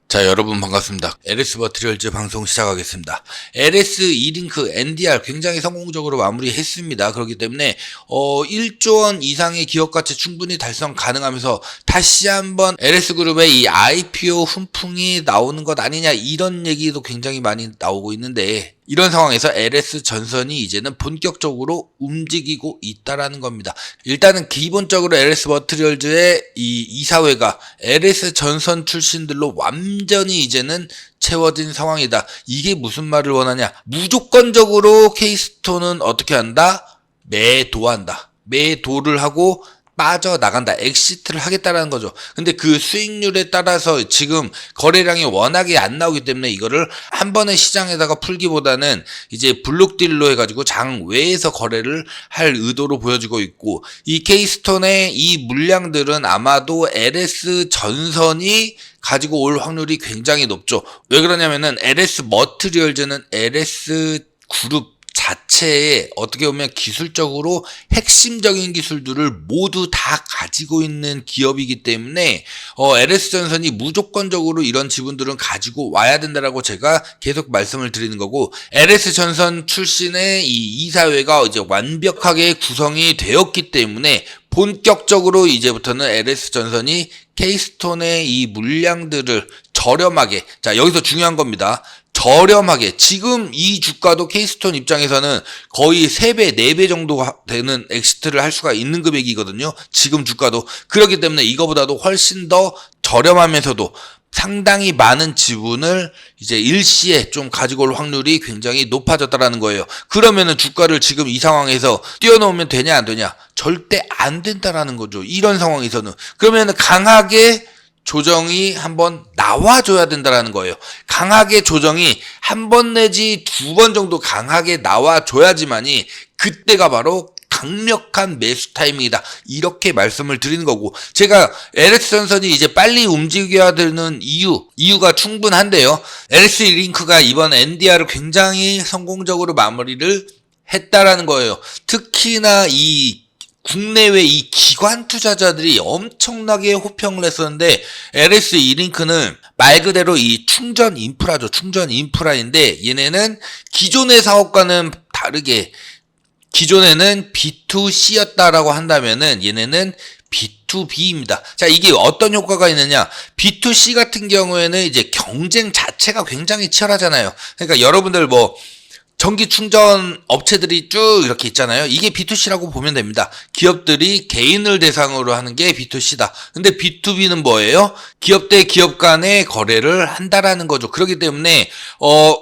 자, 여러분 반갑습니다. LS 머티리얼즈 방송 시작하겠습니다. LS E링크 NDR 굉장히 성공적으로 마무리했습니다. 그렇기 때문에 1조 원 이상의 기업 가치 충분히 달성 가능하면서 다시 한번 LS그룹의 이 IPO 훈풍이 나오는 것 아니냐, 이런 얘기도 굉장히 많이 나오고 있는데, 이런 상황에서 LS전선이 이제는 본격적으로 움직이고 있다라는 겁니다. 일단은 기본적으로 LS 머티리얼즈의 이 이사회가 LS전선 출신들로 완전히 이제는 채워진 상황이다. 이게 무슨 말을 원하냐? 무조건적으로 케이스톤은 어떻게 한다? 매도한다. 매도를 하고 빠져나간다. 엑시트를 하겠다라는 거죠. 근데 그 수익률에 따라서 지금 거래량이 워낙에 안 나오기 때문에 이거를 한 번에 시장에다가 풀기보다는 이제 블록딜로 해가지고 장 외에서 거래를 할 의도로 보여지고 있고, 이 케이스톤의 이 물량들은 아마도 LS 전선이 가지고 올 확률이 굉장히 높죠. 왜 그러냐면은 LS 머티리얼즈는 LS 그룹 자체에 어떻게 보면 기술적으로 핵심적인 기술들을 모두 다 가지고 있는 기업이기 때문에 LS전선이 무조건적으로 이런 지분들은 가지고 와야 된다라고 제가 계속 말씀을 드리는 거고, LS전선 출신의 이 이사회가 이제 완벽하게 구성이 되었기 때문에 본격적으로 이제부터는 LS전선이 케이스톤의 이 물량들을 저렴하게, 자 여기서 중요한 겁니다. 저렴하게, 지금 이 주가도 케이스톤 입장에서는 거의 3배, 4배 정도 되는 엑시트를 할 수가 있는 금액이거든요. 지금 주가도. 그렇기 때문에 이거보다도 훨씬 더 저렴하면서도 상당히 많은 지분을 이제 일시에 좀 가지고 올 확률이 굉장히 높아졌다라는 거예요. 그러면은 주가를 지금 이 상황에서 띄워놓으면 되냐 안 되냐? 절대 안 된다라는 거죠. 이런 상황에서는. 그러면은 강하게 조정이 한번 나와줘야 된다라는 거예요. 강하게 조정이 한 번 내지 2번 정도 강하게 나와줘야지만이 그때가 바로 강력한 매수 타이밍이다, 이렇게 말씀을 드리는 거고, 제가 LS전선이 이제 빨리 움직여야 되는 이유가 충분한데요. LS 링크가 이번 NDR을 굉장히 성공적으로 마무리를 했다라는 거예요. 특히나 이 국내외 이 기관 투자자들이 엄청나게 호평을 했었는데, LS E링크는 말 그대로 이 충전 인프라죠. 충전 인프라인데, 얘네는 기존의 사업과는 다르게, 기존에는 B2C였다라고 한다면은 얘네는 B2B입니다. 자, 이게 어떤 효과가 있느냐? B2C 같은 경우에는 이제 경쟁 자체가 굉장히 치열하잖아요. 그러니까 여러분들 뭐 전기 충전 업체들이 쭉 이렇게 있잖아요. 이게 B2C라고 보면 됩니다. 기업들이 개인을 대상으로 하는 게 B2C다. 근데 B2B는 뭐예요? 기업 대 기업 간의 거래를 한다라는 거죠. 그렇기 때문에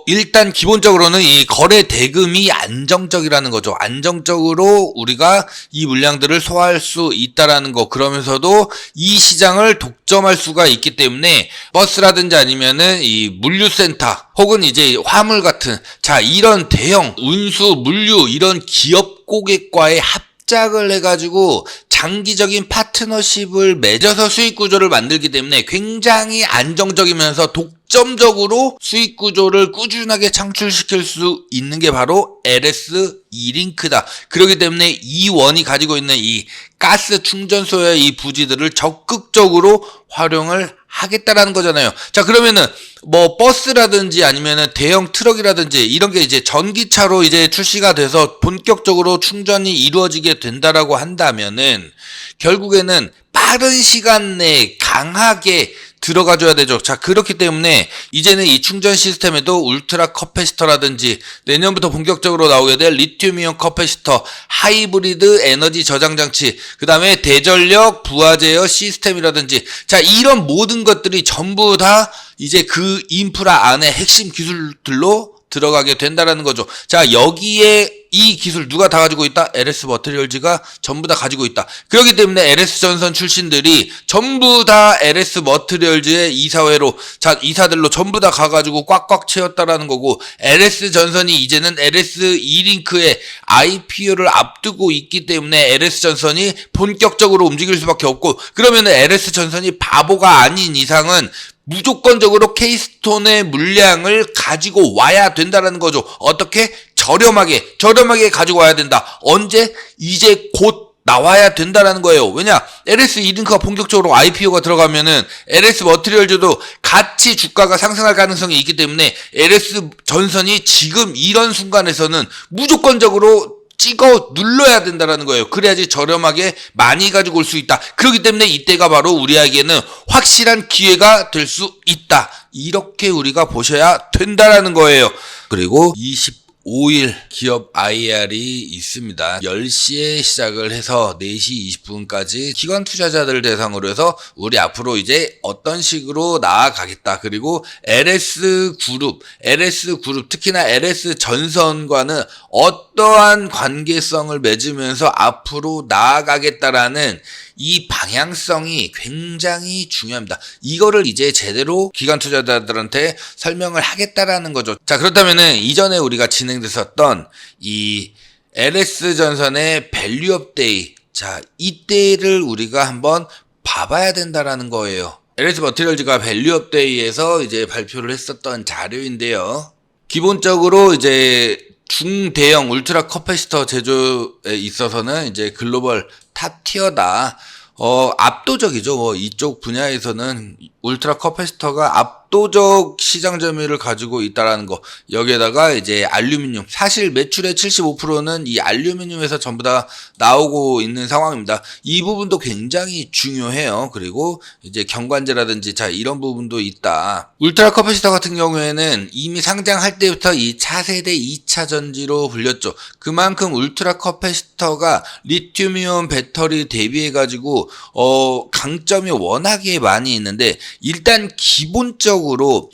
일단 기본적으로는 이 거래 대금이 안정적이라는 거죠. 안정적으로 우리가 이 물량들을 소화할 수 있다라는 거. 그러면서도 이 시장을 독점할 수가 있기 때문에 버스라든지 아니면은 이 물류센터 혹은 이제 화물 같은, 자 이런 대형 운수, 물류 이런 기업 고객과의 합작을 해가지고 장기적인 파트너십을 맺어서 수익 구조를 만들기 때문에 굉장히 안정적이면서 독점적으로 수익 구조를 꾸준하게 창출시킬 수 있는 게 바로 LS E링크다. 그렇기 때문에 E1이 가지고 있는 이 가스 충전소의 이 부지들을 적극적으로 활용을 하겠다라는 거잖아요. 자, 그러면은 뭐 버스라든지 아니면은 대형 트럭이라든지 이런 게 이제 전기차로 이제 출시가 돼서 본격적으로 충전이 이루어지게 된다라고 한다면은 결국에는 빠른 시간 내에 강하게 들어가줘야 되죠. 자, 그렇기 때문에 이제는 이 충전 시스템에도 울트라 커패시터라든지 내년부터 본격적으로 나오게 될 리튬이온 커패시터, 하이브리드 에너지 저장 장치, 그 다음에 대전력 부하 제어 시스템이라든지, 자 이런 모든 것들이 전부 다 이제 그 인프라 안에 핵심 기술들로 들어가게 된다라는 거죠. 자, 여기에 이 기술 누가 다 가지고 있다? LS 머티리얼즈가 전부 다 가지고 있다. 그렇기 때문에 LS전선 출신들이 전부 다 LS 머티리얼즈의 이사회로, 자 이사들로 전부 다 가가지고 꽉꽉 채웠다라는 거고, LS전선이 이제는 LS E링크의 IPO를 앞두고 있기 때문에 LS전선이 본격적으로 움직일 수밖에 없고, 그러면 LS전선이 바보가 아닌 이상은 무조건적으로 케이스톤의 물량을 가지고 와야 된다는 거죠. 어떻게? 저렴하게 가지고 와야 된다. 언제? 이제 곧 나와야 된다라는 거예요. 왜냐? LS 이링크가 본격적으로 IPO가 들어가면은 LS 머티리얼즈도 같이 주가가 상승할 가능성이 있기 때문에 LS 전선이 지금 이런 순간에서는 무조건적으로 찍어 눌러야 된다라는 거예요. 그래야지 저렴하게 많이 가지고 올 수 있다. 그렇기 때문에 이때가 바로 우리에게는 확실한 기회가 될 수 있다. 이렇게 우리가 보셔야 된다라는 거예요. 그리고 25일 기업 IR이 있습니다. 10시에 시작을 해서 4시 20분까지 기관 투자자들 대상으로 해서 우리 앞으로 이제 어떤 식으로 나아가겠다. 그리고 LS 그룹 특히나 LS 전선과는 어떠한 관계성을 맺으면서 앞으로 나아가겠다라는 이 방향성이 굉장히 중요합니다. 이거를 이제 제대로 기관 투자자들한테 설명을 하겠다라는 거죠. 자, 그렇다면은 이전에 우리가 진행됐었던 이 LS 전선의 밸류업 데이, 자, 이때를 우리가 한번 봐봐야 된다라는 거예요. LS 머티리얼즈가 밸류업 데이에서 이제 발표를 했었던 자료인데요. 기본적으로 이제 중대형 울트라 커패시터 제조에 있어서는 이제 글로벌 탑 티어다. 압도적이죠. 뭐 이쪽 분야에서는 울트라 커패시터가 압도적 시장 점유율을 가지고 있다라는 거. 여기에다가 이제 알루미늄. 사실 매출의 75%는 이 알루미늄에서 전부 다 나오고 있는 상황입니다. 이 부분도 굉장히 중요해요. 그리고 이제 경관제라든지 자 이런 부분도 있다. 울트라 커패시터 같은 경우에는 이미 상장할 때부터 이 차세대 2차 전지로 불렸죠. 그만큼 울트라 커패시터가 리튬이온 배터리 대비해 가지고 강점이 워낙에 많이 있는데 일단 기본적으로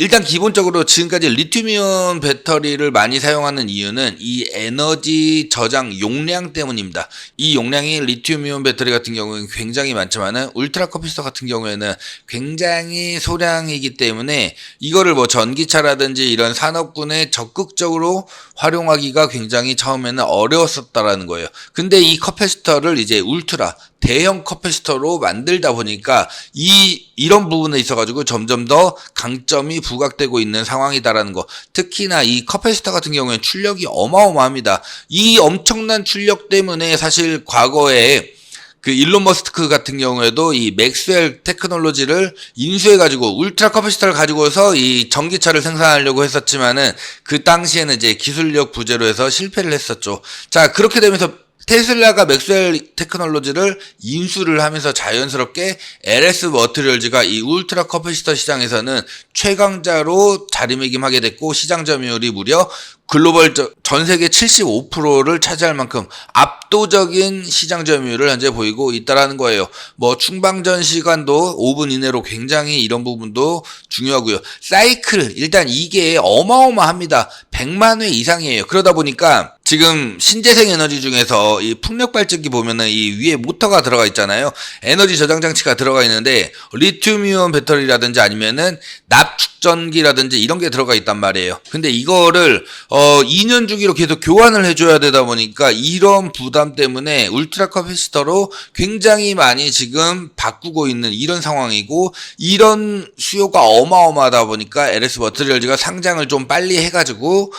지금까지 리튬이온 배터리를 많이 사용하는 이유는 이 에너지 저장 용량 때문입니다. 이 용량이 리튬이온 배터리 같은 경우는 굉장히 많지만은 울트라 커패시터 같은 경우에는 굉장히 소량이기 때문에 이거를 뭐 전기차라든지 이런 산업군에 적극적으로 활용하기가 굉장히 처음에는 어려웠었다라는 거예요. 근데 이 커패시터를 이제 울트라 대형 커패시터로 만들다 보니까 이런 부분에 있어가지고 점점 더 강점이 부각되고 있는 상황이다라는 거. 특히나 이 커패시터 같은 경우에는 출력이 어마어마합니다. 이 엄청난 출력 때문에 사실 과거에 그 일론 머스크 같은 경우에도 이 맥스웰 테크놀로지를 인수해가지고 울트라 커패시터를 가지고서 이 전기차를 생산하려고 했었지만은 그 당시에는 이제 기술력 부재로 해서 실패를 했었죠. 자, 그렇게 되면서 테슬라가 맥스웰 테크놀로지를 인수를 하면서 자연스럽게 LS 머티리얼즈가 이 울트라 커패시터 시장에서는 최강자로 자리매김하게 됐고 시장 점유율이 무려 글로벌 전 세계 75%를 차지할 만큼 압도적인 시장 점유율을 현재 보이고 있다라는 거예요. 뭐 충방전 시간도 5분 이내로 굉장히 이런 부분도 중요하고요. 사이클 일단 이게 어마어마합니다. 100만 회 이상이에요. 그러다 보니까 지금 신재생 에너지 중에서 이 풍력 발전기 보면은 이 위에 모터가 들어가 있잖아요. 에너지 저장 장치가 들어가 있는데 리튬이온 배터리라든지 아니면은 납축전기라든지 이런 게 들어가 있단 말이에요. 근데 이거를 2년 주기로 계속 교환을 해줘야 되다 보니까 이런 부담 때문에 울트라 커패시터로 굉장히 많이 지금 바꾸고 있는 이런 상황이고 이런 수요가 어마어마하다 보니까 LS 머티리얼즈가 상장을 좀 빨리 해가지고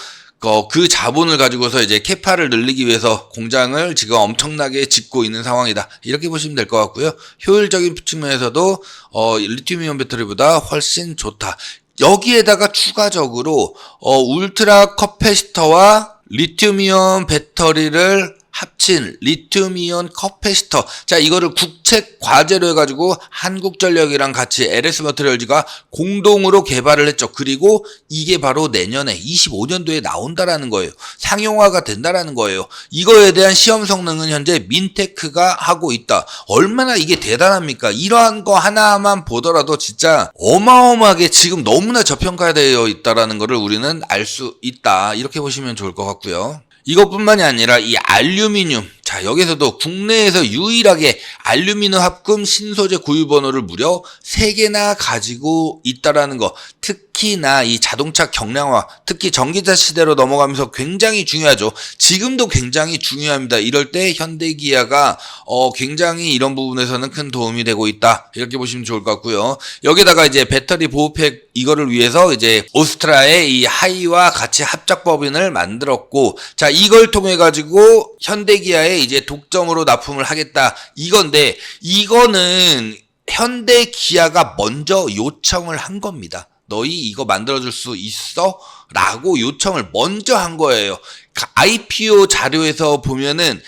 그 자본을 가지고서 이제 캐파를 늘리기 위해서 공장을 지금 엄청나게 짓고 있는 상황이다. 이렇게 보시면 될 것 같고요. 효율적인 측면에서도 리튬이온 배터리보다 훨씬 좋다. 여기에다가 추가적으로 울트라 커패시터와 리튬이온 배터리를 합친 리튬이온 커패시터. 자, 이거를 국책 과제로 해가지고 한국전력이랑 같이 LS 머티리얼즈가 공동으로 개발을 했죠. 그리고 이게 바로 내년에 25년도에 나온다라는 거예요. 상용화가 된다라는 거예요. 이거에 대한 시험 성능은 현재 민테크가 하고 있다. 얼마나 이게 대단합니까? 이러한 거 하나만 보더라도 진짜 어마어마하게 지금 너무나 저평가되어 있다라는 거를 우리는 알 수 있다. 이렇게 보시면 좋을 것 같고요. 이것뿐만이 아니라 이 알루미늄, 자 여기서도 국내에서 유일하게 알루미늄 합금 신소재 고유 번호를 무려 3개나 가지고 있다라는 거. 특히나 이 자동차 경량화, 특히 전기차 시대로 넘어가면서 굉장히 중요하죠. 지금도 굉장히 중요합니다. 이럴 때 현대기아가 굉장히 이런 부분에서는 큰 도움이 되고 있다. 이렇게 보시면 좋을 것 같고요. 여기다가 이제 배터리 보호팩 이거를 위해서 이제 오스트라의 이 하이와 같이 합작 법인을 만들었고, 자 이걸 통해 가지고 현대기아의 이제 독점으로 납품을 하겠다 이건데, 이거는 현대 기아가 먼저 요청을 한 겁니다. 너희 이거 만들어줄 수 있어? 라고 요청을 먼저 한 거예요. IPO 자료에서 보면은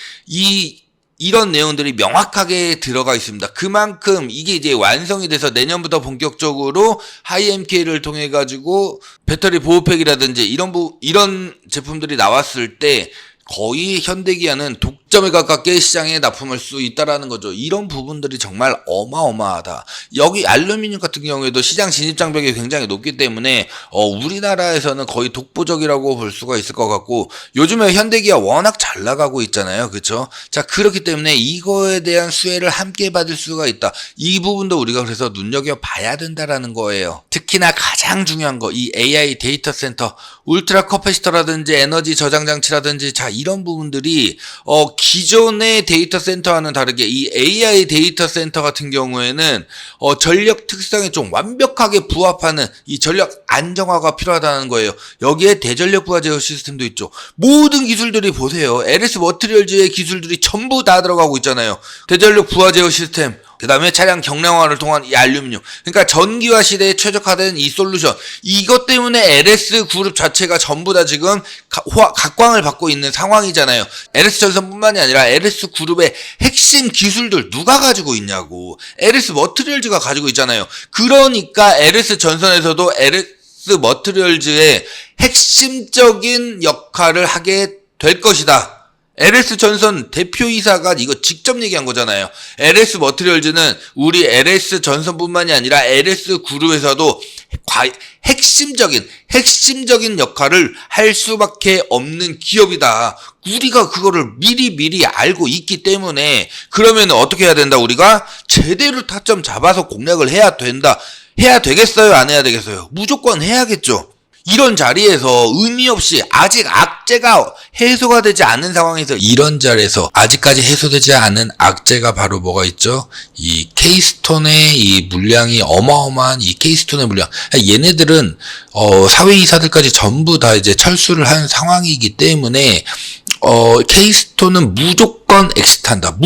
이런 내용들이 명확하게 들어가 있습니다. 그만큼 이게 이제 완성이 돼서 내년부터 본격적으로 하이엠K를 통해 가지고 배터리 보호팩이라든지 이런 제품들이 나왔을 때 거의 현대기아는 독점에 가깝게 시장에 납품할 수 있다라는 거죠. 이런 부분들이 정말 어마어마하다. 여기 알루미늄 같은 경우에도 시장 진입 장벽이 굉장히 높기 때문에 우리나라에서는 거의 독보적이라고 볼 수가 있을 것 같고, 요즘에 현대기아 워낙 잘 나가고 있잖아요. 그렇죠? 자, 그렇기 때문에 이거에 대한 수혜를 함께 받을 수가 있다. 이 부분도 우리가 그래서 눈여겨봐야 된다라는 거예요. 특히나 가장 중요한 거, 이 AI 데이터 센터, 울트라 커패시터라든지 에너지 저장 장치라든지, 자, 이런 부분들이 기존의 데이터 센터와는 다르게 이 AI 데이터 센터 같은 경우에는 전력 특성에 좀 완벽하게 부합하는 이 전력 안정화가 필요하다는 거예요. 여기에 대전력 부하 제어 시스템도 있죠. 모든 기술들이 보세요. LS 머티리얼즈의 기술들이 전부 다 들어가고 있잖아요. 대전력 부하 제어 시스템, 그 다음에 차량 경량화를 통한 이 알루미늄. 그러니까 전기화 시대에 최적화된 이 솔루션. 이것 때문에 LS 그룹 자체가 전부 다 지금 각광을 받고 있는 상황이잖아요. LS 전선뿐만이 아니라 LS 그룹의 핵심 기술들 누가 가지고 있냐고. LS 머티리얼즈가 가지고 있잖아요. 그러니까 LS 전선에서도 LS 머티리얼즈의 핵심적인 역할을 하게 될 것이다. LS 전선 대표이사가 이거 직접 얘기한 거잖아요. LS 머티리얼즈는 우리 LS 전선뿐만이 아니라 LS 그룹에서도 핵심적인 역할을 할 수밖에 없는 기업이다. 우리가 그거를 미리 알고 있기 때문에, 그러면 어떻게 해야 된다? 우리가 제대로 타점 잡아서 공략을 해야 된다. 해야 되겠어요? 안 해야 되겠어요? 무조건 해야겠죠. 이런 자리에서 의미 없이 아직 악재가 해소가 되지 않은 상황에서, 이런 자리에서 아직까지 해소되지 않은 악재가 바로 뭐가 있죠? 이 케이스톤의 이 물량이 어마어마한 이 케이스톤의 물량. 얘네들은 사회이사들까지 전부 다 이제 철수를 한 상황이기 때문에 케이스톤은 무조건 엑시트한다.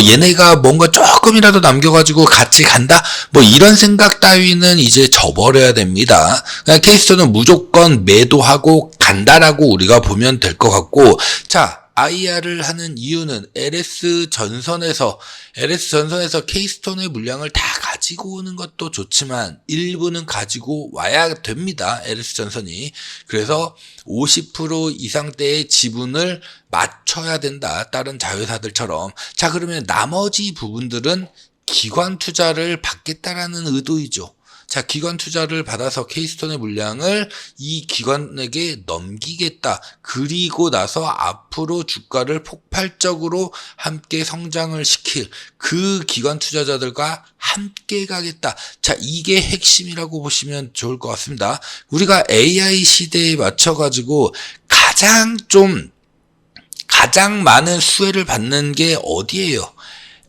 얘네가 뭔가 조금이라도 남겨가지고 같이 간다? 뭐 이런 생각 따위는 이제 저버려야 됩니다. 그러니까 케이스톤은 무조건 매도하고 간다라고 우리가 보면 될 것 같고, 자, IR을 하는 이유는 LS 전선에서 케이스톤의 물량을 다 가지고 오는 것도 좋지만 일부는 가지고 와야 됩니다. LS 전선이. 그래서 50% 이상대의 지분을 맞춰야 된다. 다른 자회사들처럼. 자, 그러면 나머지 부분들은 기관 투자를 받겠다라는 의도이죠. 자, 기관 투자를 받아서 케이스톤의 물량을 이 기관에게 넘기겠다. 그리고 나서 앞으로 주가를 폭발적으로 함께 성장을 시킬 그 기관 투자자들과 함께 가겠다. 자, 이게 핵심이라고 보시면 좋을 것 같습니다. 우리가 AI 시대에 맞춰가지고 가장 많은 수혜를 받는 게 어디예요?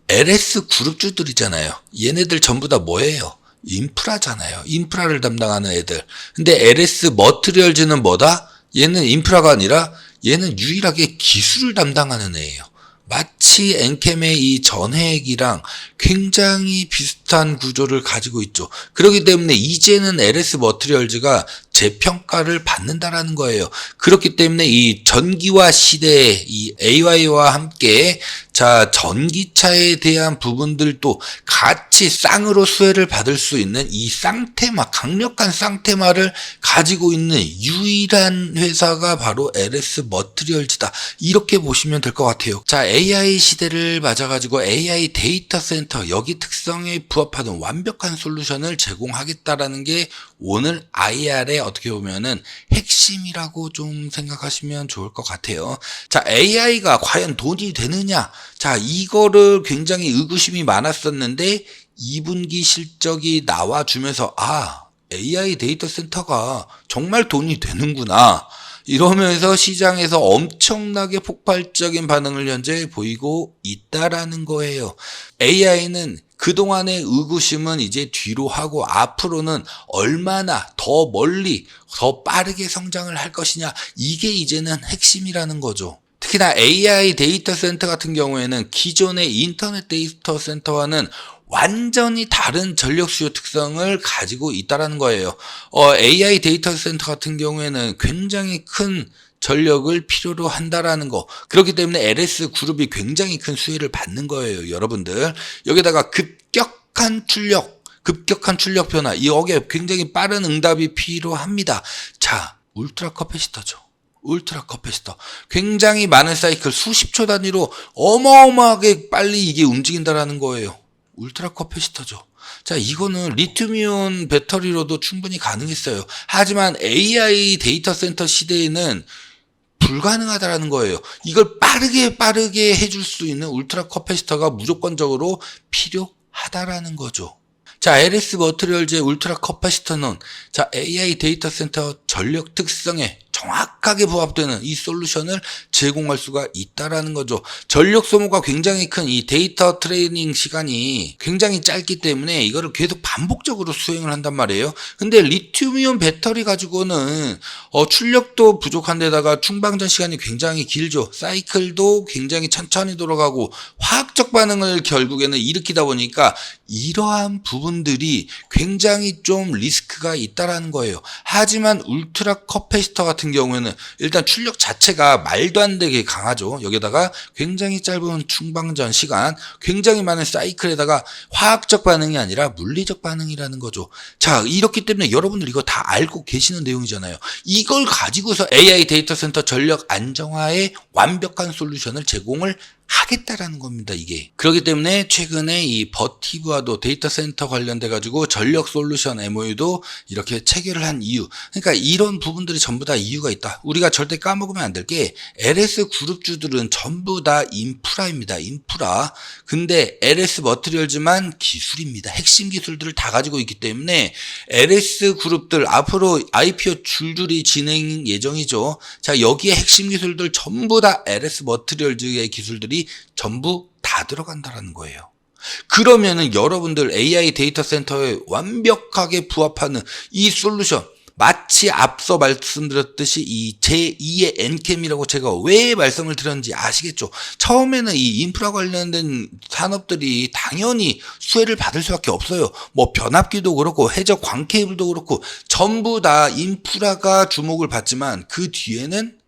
LS 그룹주들이잖아요. 얘네들 전부 다 뭐예요? 인프라잖아요. 인프라를 담당하는 애들. 근데 LS 머티리얼즈는 뭐다? 얘는 인프라가 아니라 얘는 유일하게 기술을 담당하는 애예요. 마치 엔캠의 이 전해액이랑 굉장히 비슷한 구조를 가지고 있죠. 그렇기 때문에 이제는 LS 머티리얼즈가 재평가를 받는다라는 거예요. 그렇기 때문에 이 전기화 시대에 이 AI와 함께, 자, 전기차에 대한 부분들도 같이 쌍으로 수혜를 받을 수 있는 이 쌍테마, 강력한 쌍테마를 가지고 있는 유일한 회사가 바로 LS 머티리얼즈다. 이렇게 보시면 될 것 같아요. 자, AI 시대를 맞아가지고 AI 데이터 센터, 여기 특성에 부합하는 완벽한 솔루션을 제공하겠다라는 게 오늘 IR의 어떻게 보면은 핵심이라고 좀 생각하시면 좋을 것 같아요. 자, AI가 과연 돈이 되느냐? 자, 이거를 굉장히 의구심이 많았었는데 2분기 실적이 나와주면서, AI 데이터 센터가 정말 돈이 되는구나. 이러면서 시장에서 엄청나게 폭발적인 반응을 현재 보이고 있다라는 거예요. AI는 그동안의 의구심은 이제 뒤로 하고 앞으로는 얼마나 더 멀리 더 빠르게 성장을 할 것이냐, 이게 이제는 핵심이라는 거죠. 특히나 AI 데이터 센터 같은 경우에는 기존의 인터넷 데이터 센터와는 완전히 다른 전력 수요 특성을 가지고 있다라는 거예요. AI 데이터 센터 같은 경우에는 굉장히 큰 전력을 필요로 한다라는 거. 그렇기 때문에 LS 그룹이 굉장히 큰 수혜를 받는 거예요, 여러분들. 여기다가 급격한 출력 변화. 여기에 굉장히 빠른 응답이 필요합니다. 자, 울트라 커패시터죠. 울트라 커패시터. 굉장히 많은 사이클 수십 초 단위로 어마어마하게 빨리 이게 움직인다라는 거예요. 울트라 커패시터죠. 자, 이거는 리튬이온 배터리로도 충분히 가능했어요. 하지만 AI 데이터 센터 시대에는 불가능하다라는 거예요. 이걸 빠르게 해줄 수 있는 울트라 커패시터가 무조건적으로 필요하다라는 거죠. 자, LS 머티리얼즈의 울트라 커패시터는 자, AI 데이터 센터 전력 특성에 정확하게 부합되는 이 솔루션을 제공할 수가 있다라는 거죠. 전력 소모가 굉장히 큰 이 데이터 트레이닝 시간이 굉장히 짧기 때문에 이거를 계속 반복적으로 수행을 한단 말이에요. 근데 리튬이온 배터리 가지고는 출력도 부족한 데다가 충방전 시간이 굉장히 길죠. 사이클도 굉장히 천천히 돌아가고 화학적 반응을 결국에는 일으키다 보니까 이러한 부분들이 굉장히 좀 리스크가 있다라는 거예요. 하지만 울트라 커패시터 같은 경우에는 일단 출력 자체가 말도 안 되게 강하죠. 여기다가 굉장히 짧은 충방전 시간, 굉장히 많은 사이클에다가 화학적 반응이 아니라 물리적 반응이라는 거죠. 자, 이렇기 때문에 여러분들 이거 다 알고 계시는 내용이잖아요. 이걸 가지고서 AI 데이터 센터 전력 안정화의 완벽한 솔루션을 제공을 하겠다라는 겁니다, 이게. 그렇기 때문에 최근에 이 버티브와도 데이터 센터 관련돼 가지고 전력 솔루션 MOU도 이렇게 체결을 한 이유. 그러니까 이런 부분들이 전부 다 이유가 있다. 우리가 절대 까먹으면 안 될 게 LS 그룹주들은 전부 다 인프라입니다. 인프라. 근데 LS 머티리얼즈만 기술입니다. 핵심 기술들을 다 가지고 있기 때문에 LS 그룹들 앞으로 IPO 줄줄이 진행 예정이죠. 자, 여기에 핵심 기술들 전부 다 LS 머티리얼즈의 기술들이 전부 다 들어간다라는 거예요. 그러면은 여러분들 AI 데이터 센터에 완벽하게 부합하는 이 솔루션, 마치 앞서 말씀드렸듯이 이 제2의 엔캠이라고 제가 왜 말씀을 드렸는지 아시겠죠? 처음에는 이 인프라 관련된 산업들이 당연히 수혜를 받을 수밖에 없어요. 뭐 변압기도 그렇고 해적 광 케이블도 그렇고 전부 다 인프라가 주목을 받지만 그 뒤에는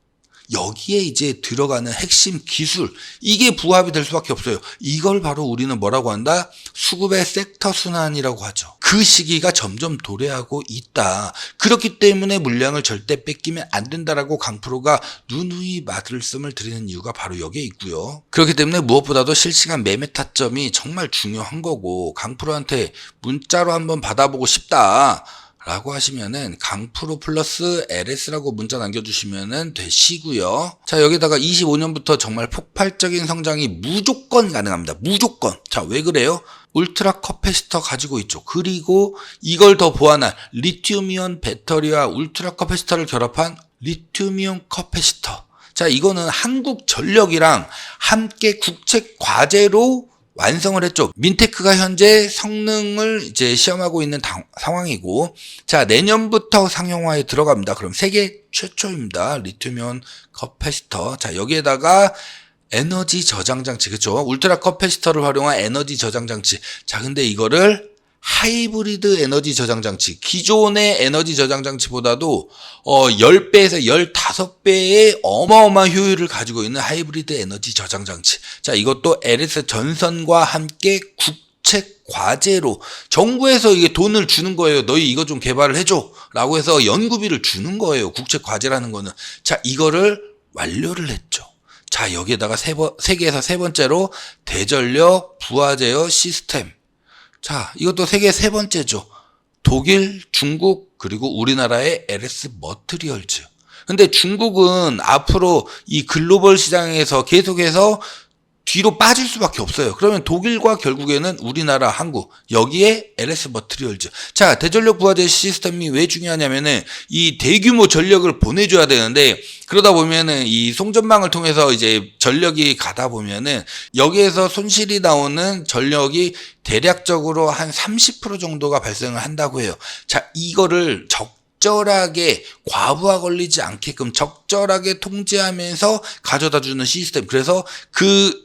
여기에 이제 들어가는 핵심 기술, 이게 부합이 될 수밖에 없어요. 이걸 바로 우리는 뭐라고 한다? 수급의 섹터 순환이라고 하죠. 그 시기가 점점 도래하고 있다. 그렇기 때문에 물량을 절대 뺏기면 안 된다라고 강프로가 누누이 말씀을 드리는 이유가 바로 여기에 있고요. 그렇기 때문에 무엇보다도 실시간 매매 타점이 정말 중요한 거고, 강프로한테 문자로 한번 받아보고 싶다 라고 하시면은 강프로 플러스 LS라고 문자 남겨주시면은 되시고요. 자, 여기다가 25년부터 정말 폭발적인 성장이 무조건 가능합니다. 무조건. 자, 왜 그래요? 울트라 커패시터 가지고 있죠. 그리고 이걸 더 보완한 리튬이온 배터리와 울트라 커패시터를 결합한 리튬이온 커패시터. 자, 이거는 한국전력이랑 함께 국책 과제로 완성을 했죠. 민테크가 현재 성능을 이제 시험하고 있는 상황이고, 자, 내년부터 상용화에 들어갑니다. 그럼 세계 최초입니다. 리튬이온 커패시터. 자, 여기에다가 에너지 저장 장치, 그쵸? 울트라 커패시터를 활용한 에너지 저장 장치. 자, 근데 이거를 하이브리드 에너지 저장 장치, 기존의 에너지 저장 장치보다도 10배에서 15배의 어마어마한 효율을 가지고 있는 하이브리드 에너지 저장 장치. 자, 이것도 LS 전선과 함께 국책 과제로 정부에서 이게 돈을 주는 거예요. 너희 이거 좀 개발을 해줘 라고 해서 연구비를 주는 거예요. 국책 과제라는 거는. 자, 이거를 완료를 했죠. 자, 여기에다가 세계에서 세 번째로 대전력 부하 제어 시스템. 자, 이것도 세계 세 번째죠. 독일, 중국, 그리고 우리나라의 LS 머티리얼즈. 근데 중국은 앞으로 이 글로벌 시장에서 계속해서 뒤로 빠질 수밖에 없어요. 그러면 독일과 결국에는 우리나라, 한국, 여기에 LS 머티리얼즈. 자, 대전력 부하제 시스템이 왜 중요하냐면은 이 대규모 전력을 보내줘야 되는데, 그러다 보면은 이 송전망을 통해서 이제 전력이 가다 보면은 여기에서 손실이 나오는 전력이 대략적으로 한 30% 정도가 발생을 한다고 해요. 자, 이거를 적절하게 과부하 걸리지 않게끔 적절하게 통제하면서 가져다주는 시스템. 그래서 그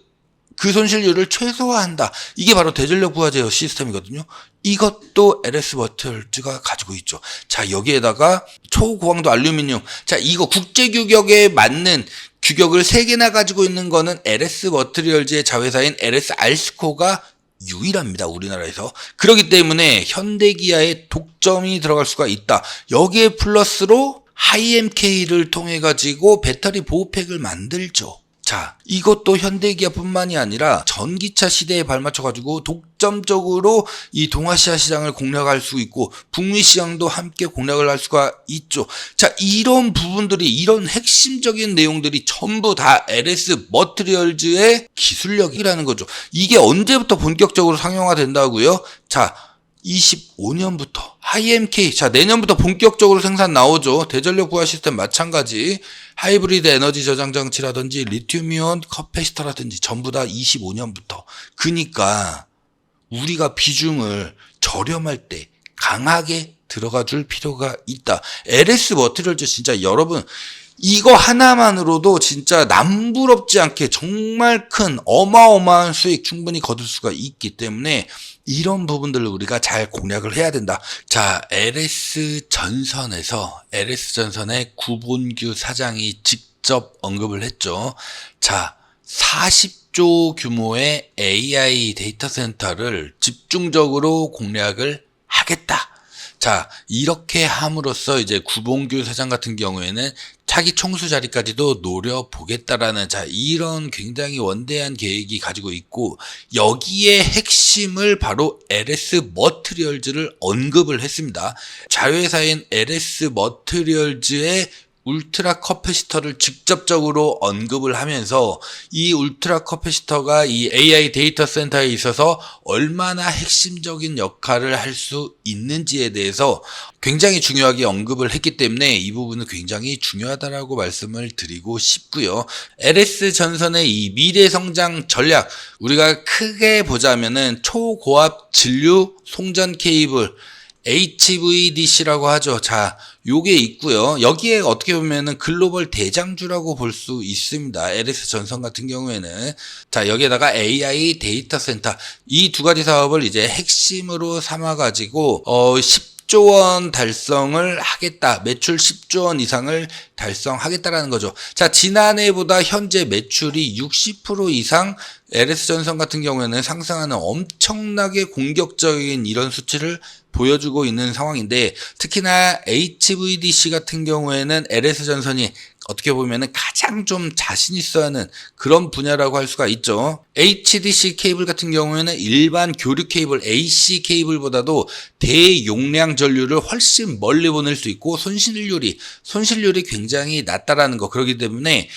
손실률을 최소화한다. 이게 바로 대전력 부하 제어 시스템이거든요. 이것도 LS 머티리얼즈가 가지고 있죠. 자, 여기에다가 초고강도 알루미늄. 자, 이거 국제 규격에 맞는 규격을 3개나 가지고 있는 거는 LS 머티리얼즈의 자회사인 LS 알스코가 유일합니다. 우리나라에서. 그렇기 때문에 현대기아의 독점이 들어갈 수가 있다. 여기에 플러스로 하이엠K를 통해 가지고 배터리 보호팩을 만들죠. 자, 이것도 현대기아뿐만이 아니라 전기차 시대에 발맞춰가지고 독점적으로 이 동아시아 시장을 공략할 수 있고 북미 시장도 함께 공략을 할 수가 있죠. 자, 이런 부분들이, 이런 핵심적인 내용들이 전부 다 LS 머티리얼즈의 기술력이라는 거죠. 이게 언제부터 본격적으로 상용화 된다고요? 자, 25년부터 하이엠K, 자, 내년부터 본격적으로 생산 나오죠. 대전력 부하 시스템 마찬가지. 하이브리드 에너지 저장 장치라든지 리튬이온 커패시터라든지 전부 다 25년부터. 그니까 우리가 비중을 저렴할 때 강하게 들어가 줄 필요가 있다. LS 머티리얼즈 진짜 여러분, 이거 하나만으로도 진짜 남부럽지 않게 정말 큰 어마어마한 수익 충분히 거둘 수가 있기 때문에 이런 부분들을 우리가 잘 공략을 해야 된다. 자, LS전선의 구본규 사장이 직접 언급을 했죠. 자, 40조 규모의 AI 데이터 센터를 집중적으로 공략을 하겠다. 자, 이렇게 함으로써 이제 구본규 사장 같은 경우에는 차기 총수 자리까지도 노려보겠다라는, 자, 이런 굉장히 원대한 계획이 가지고 있고, 여기에 핵심을 바로 LS 머티리얼즈를 언급을 했습니다. 자회사인 LS 머티리얼즈의 울트라 커패시터를 직접적으로 언급을 하면서 이 울트라 커패시터가 이 AI 데이터 센터에 있어서 얼마나 핵심적인 역할을 할 수 있는지에 대해서 굉장히 중요하게 언급을 했기 때문에 이 부분은 굉장히 중요하다라고 말씀을 드리고 싶고요. LS 전선의 이 미래 성장 전략, 우리가 크게 보자면은 초고압 진류 송전 케이블 HVDC라고 하죠. 자, 요게 있고요. 여기에 어떻게 보면은 글로벌 대장주라고 볼 수 있습니다. LS 전선 같은 경우에는. 자, 여기에다가 AI 데이터 센터. 이 두 가지 사업을 이제 핵심으로 삼아가지고, 10조 원 달성을 하겠다. 매출 10조 원 이상을 달성하겠다라는 거죠. 자, 지난해보다 현재 매출이 60% 이상 LS전선 같은 경우에는 상승하는 엄청나게 공격적인 이런 수치를 보여주고 있는 상황인데, 특히나 HVDC 같은 경우에는 LS전선이 어떻게 보면은 가장 좀 자신 있어야 하는 그런 분야라고 할 수가 있죠. HDC 케이블 같은 경우에는 일반 교류 케이블 AC 케이블보다도 대용량 전류를 훨씬 멀리 보낼 수 있고 손실률이 굉장히 낮다라는 거. 그렇기 때문에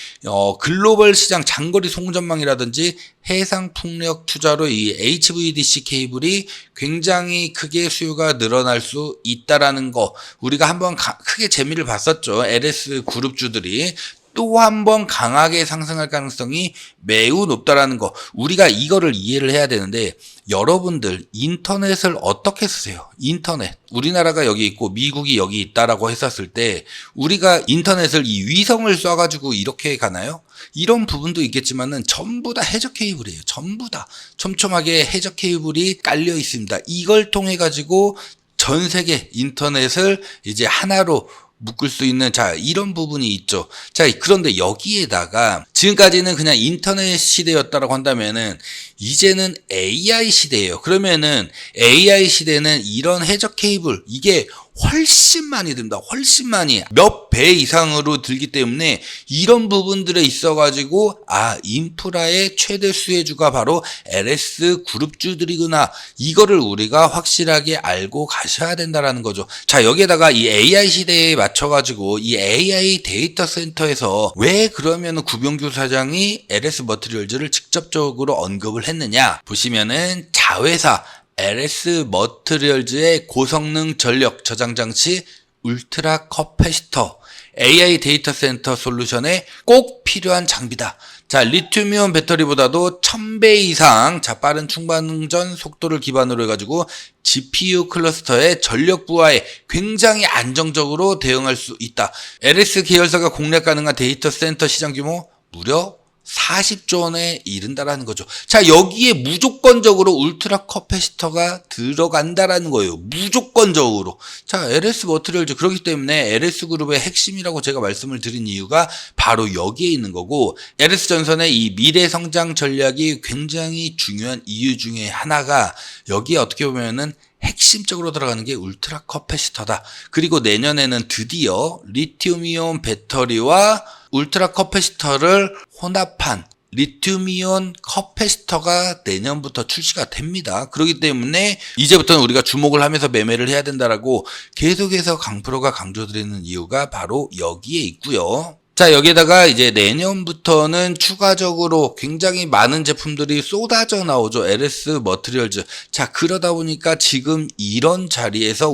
글로벌 시장 장거리 송전망이라든지 해상 풍력 투자로 이 HVDC 케이블이 굉장히 크게 수요가 늘어날 수 있다라는 거, 우리가 한번 크게 재미를 봤었죠. LS 그룹주들이 또 한 번 강하게 상승할 가능성이 매우 높다라는 거, 우리가 이거를 이해를 해야 되는데, 여러분들 인터넷을 어떻게 쓰세요? 인터넷, 우리나라가 여기 있고 미국이 여기 있다라고 했었을 때 우리가 인터넷을 이 위성을 쏴가지고 이렇게 가나요? 이런 부분도 있겠지만은 전부 다 해저 케이블이에요. 전부 다 촘촘하게 해저 케이블이 깔려 있습니다. 이걸 통해 가지고 전 세계 인터넷을 이제 하나로 묶을 수 있는, 자, 이런 부분이 있죠. 자, 그런데 여기에다가 지금까지는 그냥 인터넷 시대였다라고 한다면은 이제는 AI 시대예요. 그러면은 AI 시대는 이런 해저 케이블, 이게 훨씬 많이 듭니다. 훨씬 많이. 몇 배 이상으로 들기 때문에 이런 부분들에 있어가지고, 아, 인프라의 최대 수혜주가 바로 LS 그룹주들이구나. 이거를 우리가 확실하게 알고 가셔야 된다라는 거죠. 자, 여기에다가 이 AI 시대에 맞춰가지고 이 AI 데이터 센터에서 왜 그러면 구본규 사장이 LS 머티리얼즈를 직접적으로 언급을 했느냐. 보시면은 자회사 LS 머티리얼즈의 고성능 전력 저장 장치 울트라 커패시터 AI 데이터 센터 솔루션에 꼭 필요한 장비다. 자, 리튬이온 배터리보다도 1000배 이상 빠른 충전전 속도를 기반으로 해가지고 GPU 클러스터의 전력 부하에 굉장히 안정적으로 대응할 수 있다. LS 계열사가 공략 가능한 데이터 센터 시장 규모 무려 40조 원에 이른다라는 거죠. 자, 여기에 무조건적으로 울트라 커패시터가 들어간다라는 거예요. 무조건적으로. 자, LS 머티리얼즈, 그렇기 때문에 LS 그룹의 핵심이라고 제가 말씀을 드린 이유가 바로 여기에 있는 거고, LS 전선의 이 미래 성장 전략이 굉장히 중요한 이유 중에 하나가 여기에 어떻게 보면은 핵심적으로 들어가는 게 울트라 커패시터다. 그리고 내년에는 드디어 리튬이온 배터리와 울트라 커패시터를 혼합한 리튬이온 커패시터가 내년부터 출시가 됩니다. 그렇기 때문에 이제부터는 우리가 주목을 하면서 매매를 해야 된다라고 계속해서 강프로가 강조드리는 이유가 바로 여기에 있고요. 자, 여기에다가 이제 내년부터는 추가적으로 굉장히 많은 제품들이 쏟아져 나오죠. LS 머티리얼즈. 자, 그러다 보니까 지금 이런 자리에서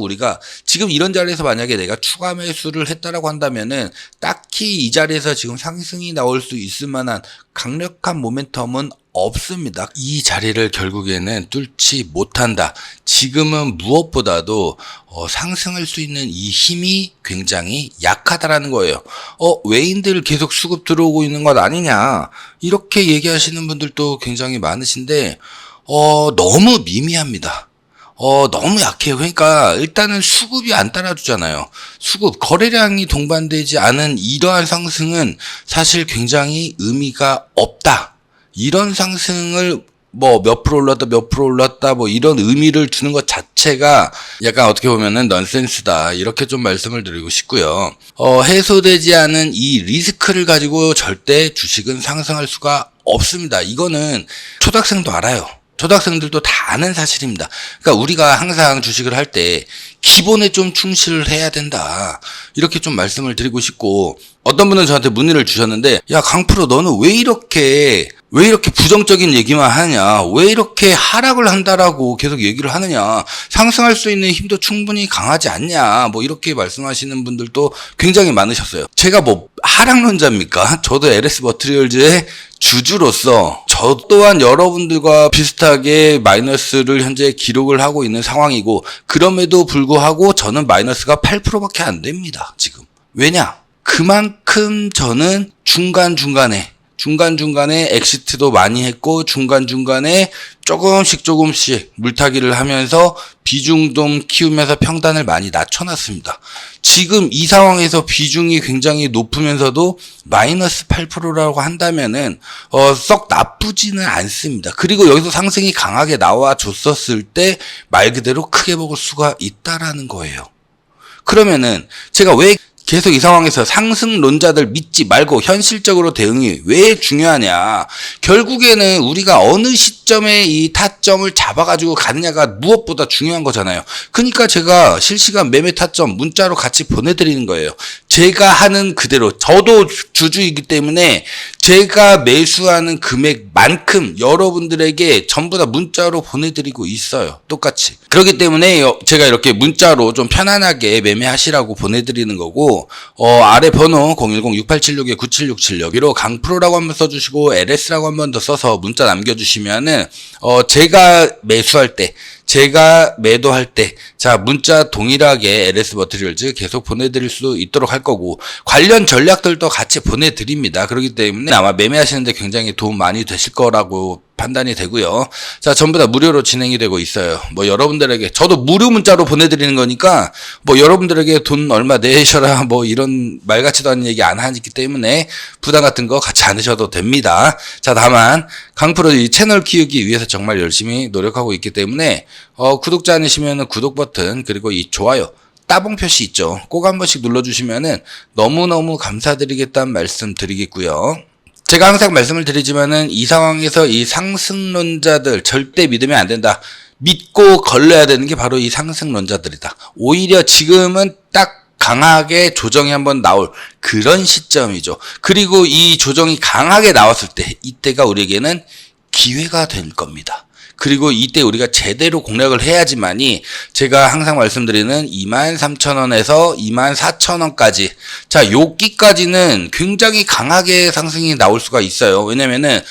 만약에 내가 추가 매수를 했다라고 한다면은 딱히 이 자리에서 지금 상승이 나올 수 있을 만한 강력한 모멘텀은 없습니다. 이 자리를 결국에는 뚫지 못한다. 지금은 무엇보다도 상승할 수 있는 이 힘이 굉장히 약하다라는 거예요. 외인들 계속 수급 들어오고 있는 것 아니냐, 이렇게 얘기하시는 분들도 굉장히 많으신데 너무 미미합니다. 너무 약해요. 그러니까 일단은 수급이 안 따라주잖아요. 거래량이 동반되지 않은 이러한 상승은 사실 굉장히 의미가 없다. 이런 상승을 몇 프로 올랐다 이런 의미를 주는 것 자체가 약간 어떻게 보면은 넌센스다, 이렇게 좀 말씀을 드리고 싶고요. 해소되지 않은 이 리스크를 가지고 절대 주식은 상승할 수가 없습니다. 이거는 초등학생도 알아요. 초등학생들도 다 아는 사실입니다. 그러니까 우리가 항상 주식을 할 때 기본에 좀 충실을 해야 된다, 이렇게 좀 말씀을 드리고 싶고, 어떤 분은 저한테 문의를 주셨는데, 야 강프로, 너는 왜 이렇게 부정적인 얘기만 하느냐, 왜 이렇게 하락을 한다라고 계속 얘기를 하느냐, 상승할 수 있는 힘도 충분히 강하지 않냐, 이렇게 말씀하시는 분들도 굉장히 많으셨어요. 제가 하락론자입니까? 저도 LS 머티리얼즈의 주주로서 저 또한 여러분들과 비슷하게 마이너스를 현재 기록을 하고 있는 상황이고, 그럼에도 불구하고 저는 마이너스가 8%밖에 안 됩니다, 지금. 왜냐? 그만큼 저는 중간중간에 엑시트도 많이 했고, 중간중간에 조금씩 물타기를 하면서 비중 좀 키우면서 평단을 많이 낮춰놨습니다. 지금 이 상황에서 비중이 굉장히 높으면서도 마이너스 8%라고 한다면은 썩 나쁘지는 않습니다. 그리고 여기서 상승이 강하게 나와줬었을 때 말 그대로 크게 먹을 수가 있다라는 거예요. 그러면은 제가 왜 계속 이 상황에서 상승론자들 믿지 말고 현실적으로 대응이 왜 중요하냐, 결국에는 우리가 어느 시점에 이 타점을 잡아가지고 가느냐가 무엇보다 중요한 거잖아요. 그러니까 제가 실시간 매매 타점 문자로 같이 보내드리는 거예요. 제가 하는 그대로, 저도 주주이기 때문에 제가 매수하는 금액만큼 여러분들에게 전부 다 문자로 보내드리고 있어요. 똑같이. 그렇기 때문에 제가 이렇게 문자로 좀 편안하게 매매하시라고 보내드리는 거고, 아래 번호 010-6876-9767 여기로 강프로라고 한번 써주시고 LS라고 한번 더 써서 문자 남겨주시면은 제가 매수할 때, 제가 매도할 때, 자, 문자 동일하게 LS 머티리얼즈 계속 보내드릴 수 있도록 할 거고, 관련 전략들도 같이 보내드립니다. 그렇기 때문에 아마 매매하시는데 굉장히 도움 많이 되실 거라고 판단이 되고요. 자, 전부 다 무료로 진행이 되고 있어요. 여러분들에게, 저도 무료 문자로 보내드리는 거니까, 여러분들에게 돈 얼마 내셔라, 이런 말 같지도 않은 얘기 안 하기 때문에 부담 같은 거 갖지 않으셔도 됩니다. 자, 다만, 강프로 이 채널 키우기 위해서 정말 열심히 노력하고 있기 때문에, 구독자 아니시면은 구독 버튼, 그리고 이 좋아요, 따봉 표시 있죠. 꼭 한 번씩 눌러주시면은 너무너무 감사드리겠다는 말씀 드리겠고요. 제가 항상 말씀을 드리지만은 이 상황에서 이 상승론자들 절대 믿으면 안 된다. 믿고 걸러야 되는 게 바로 이 상승론자들이다. 오히려 지금은 딱 강하게 조정이 한번 나올 그런 시점이죠. 그리고 이 조정이 강하게 나왔을 때, 이때가 우리에게는 기회가 될 겁니다. 그리고 이때 우리가 제대로 공략을 해야지만이 제가 항상 말씀드리는 23,000원에서 24,000원까지 자 여기까지는 굉장히 강하게 상승이 나올 수가 있어요. 왜냐면은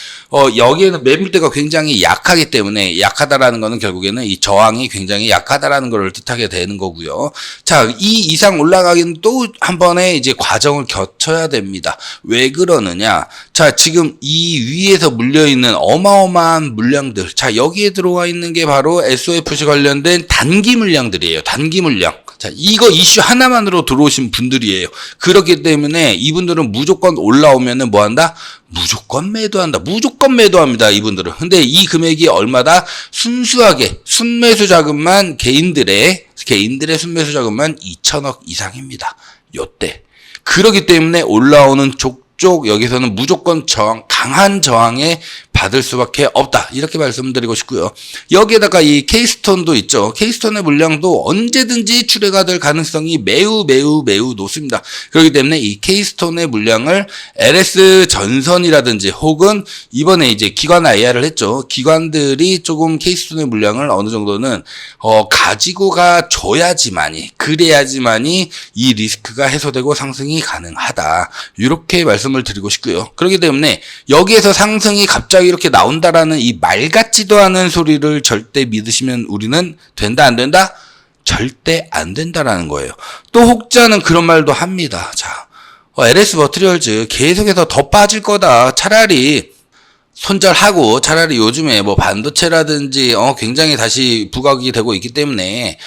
여기에는 매물대가 굉장히 약하기 때문에 약하다라는 거는 결국에는 이 저항이 굉장히 약하다라는 걸 뜻하게 되는 거고요. 자, 이 이상 올라가기는 또 한 번에 이제 과정을 거쳐야 됩니다. 왜 그러느냐? 자, 지금 이 위에서 물려있는 어마어마한 물량들. 자, 여기에 들어와 있는 게 바로 SOFC 관련된 단기 물량들이에요. 단기 물량. 자, 이거 이슈 하나만으로 들어오신 분들이에요. 그렇기 때문에 이분들은 무조건 올라오면은 뭐 한다? 무조건 매도한다. 무조건 매도합니다. 이분들은. 근데 이 금액이 얼마다? 순수하게 순매수 자금만 개인들의 순매수 자금만 2천억 이상입니다. 요때. 그렇기 때문에 올라오는 쪽 여기서는 무조건 강한 저항에 받을 수밖에 없다. 이렇게 말씀드리고 싶고요. 여기에다가 이 K스톤도 있죠. K스톤의 물량도 언제든지 출회가 될 가능성이 매우 높습니다. 그렇기 때문에 이 K스톤의 물량을 LS 전선이라든지 혹은 이번에 이제 기관 IR을 했죠. 기관들이 조금 K스톤의 물량을 어느 정도는 가지고 가줘야지만이 그래야지만이 이 리스크가 해소되고 상승이 가능하다. 이렇게 말씀을 드리고 싶고요. 그렇기 때문에 여기에서 상승이 갑자기 이렇게 나온다라는 이 말 같지도 않은 소리를 절대 믿으시면 우리는 된다 안 된다? 절대 안 된다라는 거예요. 또 혹자는 그런 말도 합니다. 자, LS 머티리얼즈 계속해서 더 빠질 거다. 차라리 손절하고 차라리 요즘에 뭐 반도체라든지 굉장히 다시 부각이 되고 있기 때문에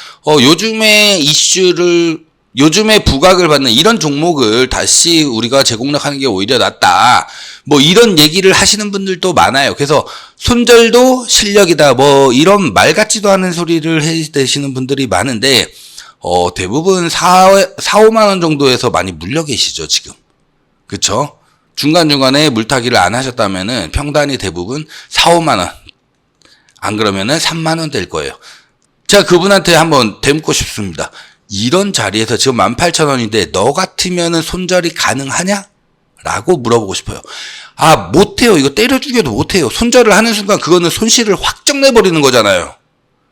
요즘에 부각을 받는 이런 종목을 다시 우리가 재공략하는 게 오히려 낫다. 뭐 이런 얘기를 하시는 분들도 많아요. 그래서 손절도 실력이다. 뭐 이런 말 같지도 않은 소리를 해대시는 분들이 많은데 대부분 5만 원 정도에서 많이 물려 계시죠, 지금. 그쵸? 중간중간에 물타기를 안 하셨다면은 평단이 대부분 5만 원. 안 그러면은 3만 원 될 거예요. 제가 그분한테 한번 대묻고 싶습니다. 이런 자리에서 지금 18,000원인데 너 같으면은 손절이 가능하냐? 라고 물어보고 싶어요. 아, 못해요. 이거 때려 죽여도 못해요. 손절을 하는 순간 그거는 손실을 확정 내버리는 거잖아요.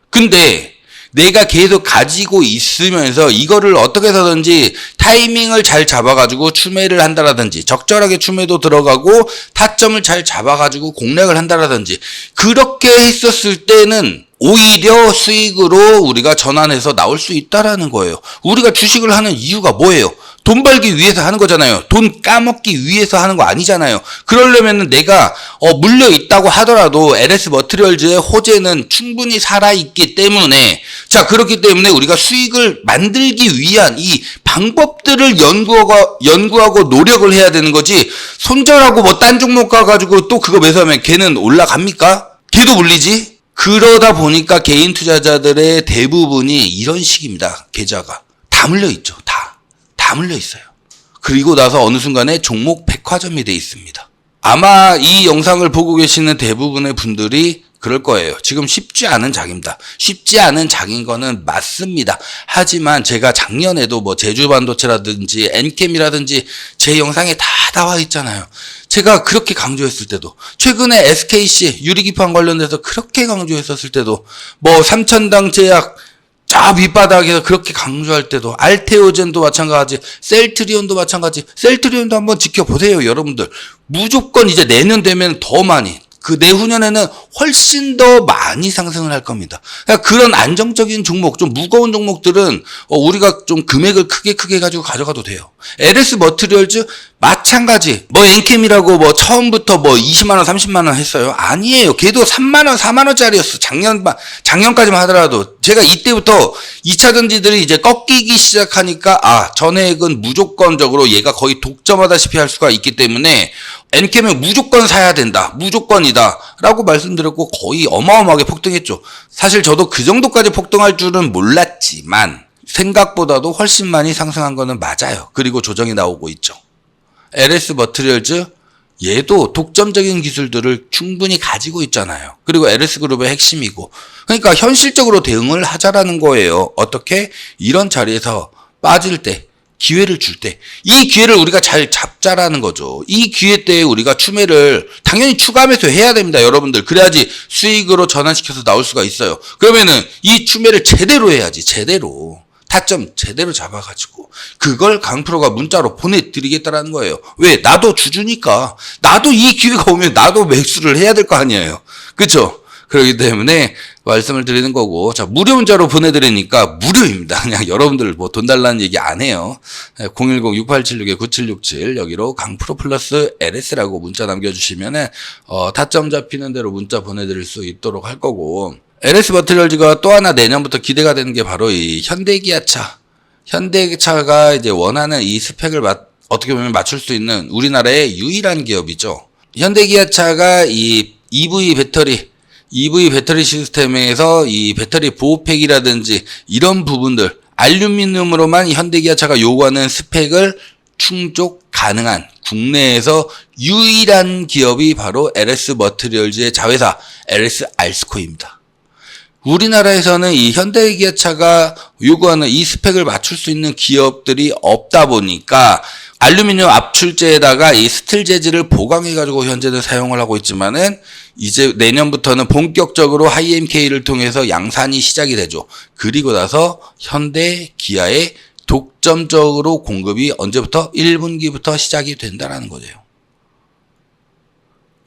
근데 내가 계속 가지고 있으면서 이거를 어떻게 해서든지 타이밍을 잘 잡아가지고 추매를 한다라든지 적절하게 추매도 들어가고 타점을 잘 잡아가지고 공략을 한다라든지 그렇게 했었을 때는 오히려 수익으로 우리가 전환해서 나올 수 있다라는 거예요. 우리가 주식을 하는 이유가 뭐예요? 돈 벌기 위해서 하는 거잖아요. 돈 까먹기 위해서 하는 거 아니잖아요. 그러려면 내가 물려 있다고 하더라도 LS 머티리얼즈의 호재는 충분히 살아있기 때문에 자 그렇기 때문에 우리가 수익을 만들기 위한 이 방법들을 연구하고 노력을 해야 되는 거지 손절하고 뭐 딴 종목 가가지고 또 그거 매수하면 걔는 올라갑니까? 걔도 물리지? 그러다 보니까 개인 투자자들의 대부분이 이런 식입니다. 계좌가. 다 물려있죠. 다 물려있어요. 그리고 나서 어느 순간에 종목 백화점이 돼 있습니다. 아마 이 영상을 보고 계시는 대부분의 분들이 그럴 거예요. 지금 쉽지 않은 장입니다. 쉽지 않은 장인 거는 맞습니다. 하지만 제가 작년에도 뭐 제주반도체라든지 엔캠이라든지 제 영상에 다 나와 있잖아요. 제가 그렇게 강조했을 때도 최근에 SKC 유리기판 관련돼서 그렇게 강조했었을 때도 뭐 삼천당 제약 저 밑바닥에서 그렇게 강조할 때도 알테오젠도 마찬가지 셀트리온도 마찬가지 셀트리온도 한번 지켜보세요. 여러분들 무조건 이제 내년 되면 더 많이 그 내후년에는 훨씬 더 많이 상승을 할 겁니다. 그러니까 그런 안정적인 종목, 좀 무거운 종목들은 우리가 좀 금액을 크게 가지고 가져가도 돼요. LS 머티리얼즈 마찬가지. 뭐 엔캠이라고 뭐 처음부터 뭐 20만 원, 30만 원 했어요. 아니에요. 걔도 3만 원, 4만 원짜리였어. 작년까지만 하더라도 제가 이때부터 2차 전지들이 이제 꺾이기 시작하니까 전액은 무조건적으로 얘가 거의 독점하다시피 할 수가 있기 때문에 엔캠은 무조건 사야 된다. 무조건이다. 라고 말씀드렸고 거의 어마어마하게 폭등했죠. 사실 저도 그 정도까지 폭등할 줄은 몰랐지만 생각보다도 훨씬 많이 상승한 거는 맞아요. 그리고 조정이 나오고 있죠. LS 머티리얼즈 얘도 독점적인 기술들을 충분히 가지고 있잖아요. 그리고 LS그룹의 핵심이고 그러니까 현실적으로 대응을 하자라는 거예요. 어떻게? 이런 자리에서 빠질 때 기회를 줄 때, 이 기회를 우리가 잘 잡자라는 거죠. 이 기회 때 우리가 추매를 당연히 추가 매수해야 됩니다, 여러분들. 그래야지 수익으로 전환시켜서 나올 수가 있어요. 그러면은 이 추매를 제대로 해야지, 제대로. 타점 제대로 잡아가지고 그걸 강프로가 문자로 보내드리겠다라는 거예요. 왜? 나도 주주니까. 나도 이 기회가 오면 나도 매수를 해야 될 거 아니에요. 그렇죠? 그렇기 때문에 말씀을 드리는 거고, 자, 무료 문자로 보내드리니까 무료입니다. 그냥 여러분들 뭐 돈 달라는 얘기 안 해요. 010-6876-9767 여기로 강프로 플러스 LS라고 문자 남겨주시면은 타점 잡히는 대로 문자 보내드릴 수 있도록 할 거고, LS 머티리얼즈가 또 하나 내년부터 기대가 되는 게 바로 이 현대기아차. 현대차가 이제 원하는 이 스펙을 어떻게 보면 맞출 수 있는 우리나라의 유일한 기업이죠. 현대기아차가 이 EV 배터리 시스템에서 이 배터리 보호팩이라든지 이런 부분들, 알루미늄으로만 현대기아차가 요구하는 스펙을 충족 가능한 국내에서 유일한 기업이 바로 LS 머티리얼즈의 자회사 LS 알스코입니다. 우리나라에서는 이 현대기아차가 요구하는 이 스펙을 맞출 수 있는 기업들이 없다 보니까 알루미늄 압출제에다가 이 스틸 재질을 보강해가지고 현재는 사용을 하고 있지만은 이제 내년부터는 본격적으로 하이엠K를 통해서 양산이 시작이 되죠. 그리고 나서 현대, 기아의 독점적으로 공급이 언제부터? 1분기부터 시작이 된다라는 거예요.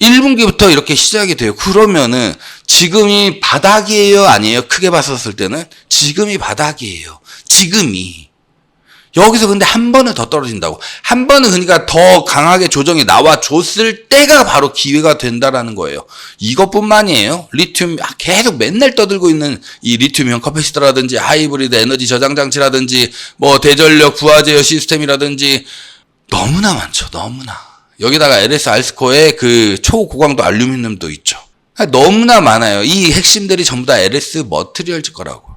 1분기부터 이렇게 시작이 돼요. 그러면은 지금이 바닥이에요? 아니에요? 크게 봤었을 때는 지금이 바닥이에요. 지금이. 여기서 근데 한 번은 더 떨어진다고. 한 번은 그러니까 더 강하게 조정이 나와줬을 때가 바로 기회가 된다라는 거예요. 이것뿐만이에요. 리튬 계속 맨날 떠들고 있는 이 리튬이온 커패시터라든지 하이브리드 에너지 저장 장치라든지 뭐 대전력 부하 제어 시스템이라든지 너무나 많죠. 너무나. 여기다가 LS 알스코의 그 초고강도 알루미늄도 있죠. 너무나 많아요. 이 핵심들이 전부 다 LS 머티리얼즈 거라고.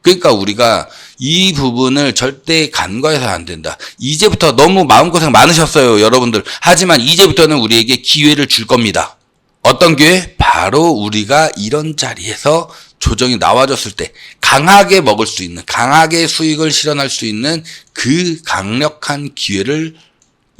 그러니까 우리가 이 부분을 절대 간과해서 안 된다. 이제부터 너무 마음고생 많으셨어요, 여러분들. 하지만 이제부터는 우리에게 기회를 줄 겁니다. 어떤 기회? 바로 우리가 이런 자리에서 조정이 나와줬을 때 강하게 먹을 수 있는, 강하게 수익을 실현할 수 있는 그 강력한 기회를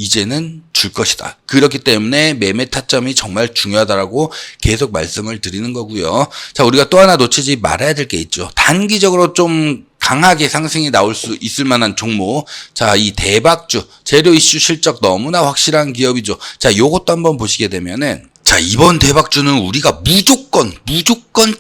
이제는 줄 것이다. 그렇기 때문에 매매 타점이 정말 중요하다라고 계속 말씀을 드리는 거고요. 자, 우리가 또 하나 놓치지 말아야 될 게 있죠. 단기적으로 좀 강하게 상승이 나올 수 있을 만한 종목. 자, 이 대박주, 재료 이슈 실적 너무나 확실한 기업이죠. 자, 요것도 한번 보시게 되면은, 자, 이번 대박주는 우리가 무조건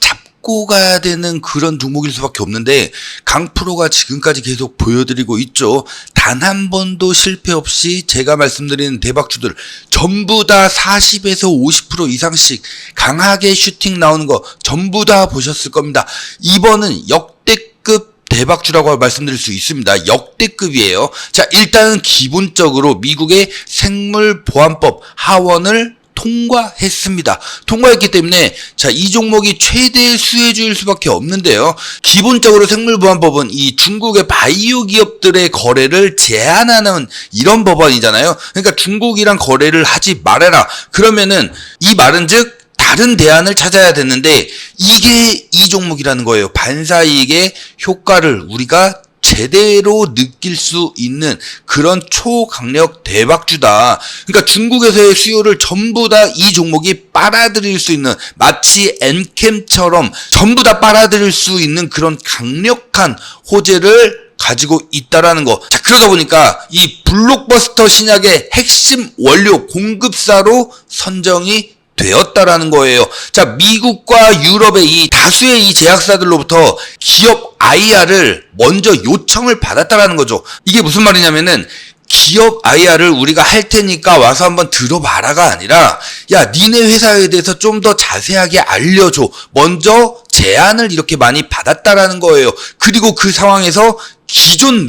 잡고 가야 되는 그런 종목일 수밖에 없는데, 강프로가 지금까지 계속 보여드리고 있죠. 단 한 번도 실패 없이 제가 말씀드리는 대박주들 전부 다 40에서 50% 이상씩 강하게 슈팅 나오는 거 전부 다 보셨을 겁니다. 이번은 역대급 대박주라고 말씀드릴 수 있습니다. 역대급이에요. 자, 일단은 기본적으로 미국의 생물보안법 하원을 통과했습니다. 통과했기 때문에 자, 이 종목이 최대 수혜주일 수밖에 없는데요. 기본적으로 생물보안법은 이 중국의 바이오 기업들의 거래를 제한하는 이런 법안이잖아요. 그러니까 중국이랑 거래를 하지 말아라. 그러면은 이 말은즉 다른 대안을 찾아야 되는데 이게 이 종목이라는 거예요. 반사이익의 효과를 우리가 제대로 느낄 수 있는 그런 초강력 대박주다. 그러니까 중국에서의 수요를 전부 다 이 종목이 빨아들일 수 있는, 마치 엔캠처럼 전부 다 빨아들일 수 있는 그런 강력한 호재를 가지고 있다라는 거. 자, 그러다 보니까 이 블록버스터 신약의 핵심 원료 공급사로 선정이 되었다라는 거예요. 자, 미국과 유럽의 이 다수의 이 제약사들로부터 기업 IR을 먼저 요청을 받았다라는 거죠. 이게 무슨 말이냐면은 기업 IR을 우리가 할 테니까 와서 한번 들어봐라가 아니라, 야, 니네 회사에 대해서 좀 더 자세하게 알려줘. 먼저 제안을 이렇게 많이 받았다라는 거예요. 그리고 그 상황에서 기존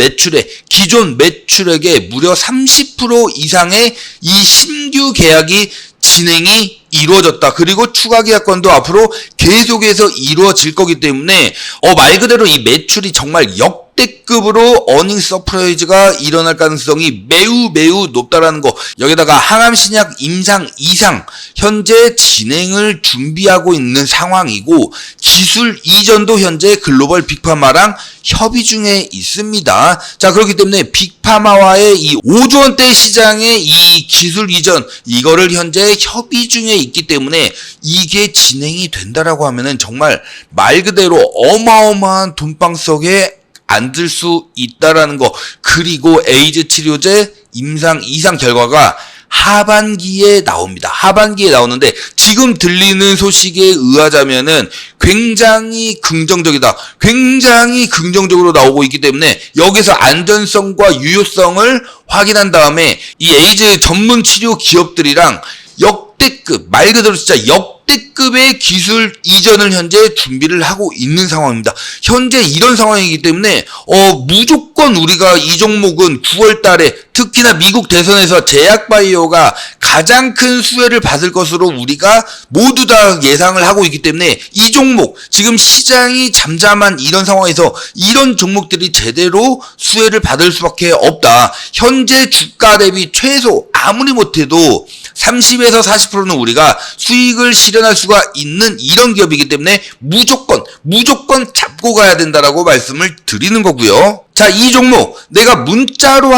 매출액의 무려 30% 이상의 이 신규 계약이 진행이 이루어졌다. 그리고 추가 계약권도 앞으로 계속해서 이루어질 거기 때문에 말 그대로 이 매출이 정말 역대급으로 어닝 서프라이즈가 일어날 가능성이 매우 높다라는 거. 여기다가 항암신약 임상 2상 현재 진행을 준비하고 있는 상황이고, 기술 이전도 현재 글로벌 빅파마랑 협의 중에 있습니다. 자, 그렇기 때문에 빅파마와의 이 5조 원대 시장의 이 기술 이전, 이거를 현재 협의 중에 있기 때문에 이게 진행이 된다라고 하면은 정말 말 그대로 어마어마한 돈방 속에 앉을 수 있다라는 거. 그리고 에이즈 치료제 임상 2상 결과가 하반기에 나옵니다. 하반기에 나오는데 지금 들리는 소식에 의하자면은 굉장히 긍정적이다. 굉장히 긍정적으로 나오고 있기 때문에 여기서 안전성과 유효성을 확인한 다음에 이 에이즈 전문 치료 기업들이랑 역대급, 말 그대로 진짜 역대급의 기술 이전을 현재 준비를 하고 있는 상황입니다. 현재 이런 상황이기 때문에 무조건 우리가 이 종목은 9월 달에 특히나 미국 대선에서 제약바이오가 가장 큰 수혜를 받을 것으로 우리가 모두 다 예상을 하고 있기 때문에 이 종목, 지금 시장이 잠잠한 이런 상황에서 이런 종목들이 제대로 수혜를 받을 수밖에 없다. 현재 주가 대비 최소 아무리 못해도 30에서 40%는 우리가 수익을 실현할 수가 있는 이런 기업이기 때문에 무조건 잡고 가야 된다라고 말씀을 드리는 거고요. 자, 이 종목 내가 문자로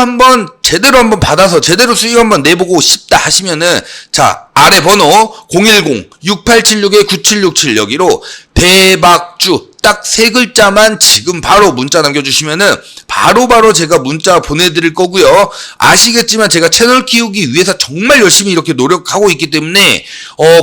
제대로 한번 받아서 제대로 수익 한번 내보고 싶다 하시면은, 자, 아래 번호 010-6876-9767 여기로 대박주 딱 세 글자만 지금 바로 문자 남겨주시면은 바로 제가 문자 보내드릴 거고요. 아시겠지만 제가 채널 키우기 위해서 정말 열심히 이렇게 노력하고 있기 때문에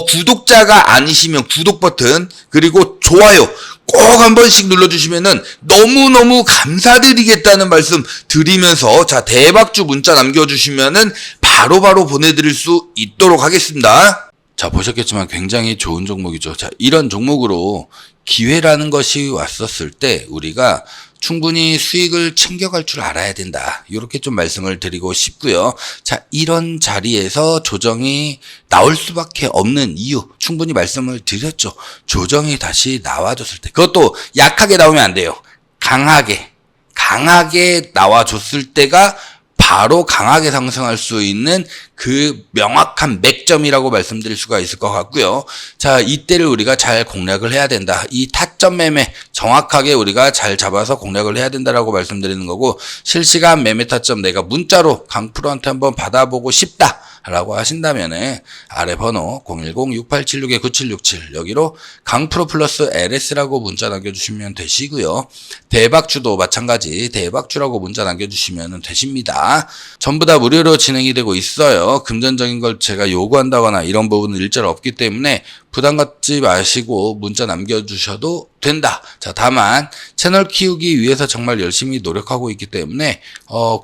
구독자가 아니시면 구독 버튼 그리고 좋아요 꼭 한 번씩 눌러주시면은 너무너무 감사드리겠다는 말씀 드리면서, 자, 대박주 문자 남겨주시면은 바로 보내드릴 수 있도록 하겠습니다. 자, 보셨겠지만 굉장히 좋은 종목이죠. 자, 이런 종목으로 기회라는 것이 왔었을 때 우리가 충분히 수익을 챙겨갈 줄 알아야 된다. 이렇게 좀 말씀을 드리고 싶고요. 자, 이런 자리에서 조정이 나올 수밖에 없는 이유 충분히 말씀을 드렸죠. 조정이 다시 나와줬을 때, 그것도 약하게 나오면 안 돼요. 강하게 나와줬을 때가 바로 강하게 상승할 수 있는 그 명확한 맥점이라고 말씀드릴 수가 있을 것 같고요. 자, 이때를 우리가 잘 공략을 해야 된다. 이 타점 매매 정확하게 우리가 잘 잡아서 공략을 해야 된다라고 말씀드리는 거고, 실시간 매매 타점 내가 문자로 강프로한테 한번 받아보고 싶다 라고 하신다면은 아래 번호 010-6876-9767 여기로 강프로 플러스 LS라고 문자 남겨주시면 되시고요. 대박주도 마찬가지 대박주라고 문자 남겨주시면 되십니다. 전부 다 무료로 진행이 되고 있어요. 금전적인 걸 제가 요구한다거나 이런 부분은 일절 없기 때문에 부담 갖지 마시고 문자 남겨주셔도 된다. 자, 다만 채널 키우기 위해서 정말 열심히 노력하고 있기 때문에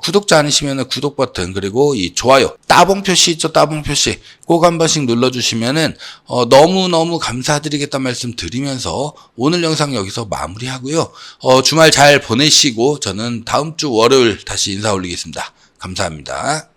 구독자 아니시면 구독 버튼 그리고 이 좋아요 따봉 표시 있죠. 따봉 표시 꼭 한 번씩 눌러주시면은 너무너무 감사드리겠다는 말씀 드리면서 오늘 영상 여기서 마무리하고요. 주말 잘 보내시고 저는 다음 주 월요일 다시 인사 올리겠습니다. 감사합니다.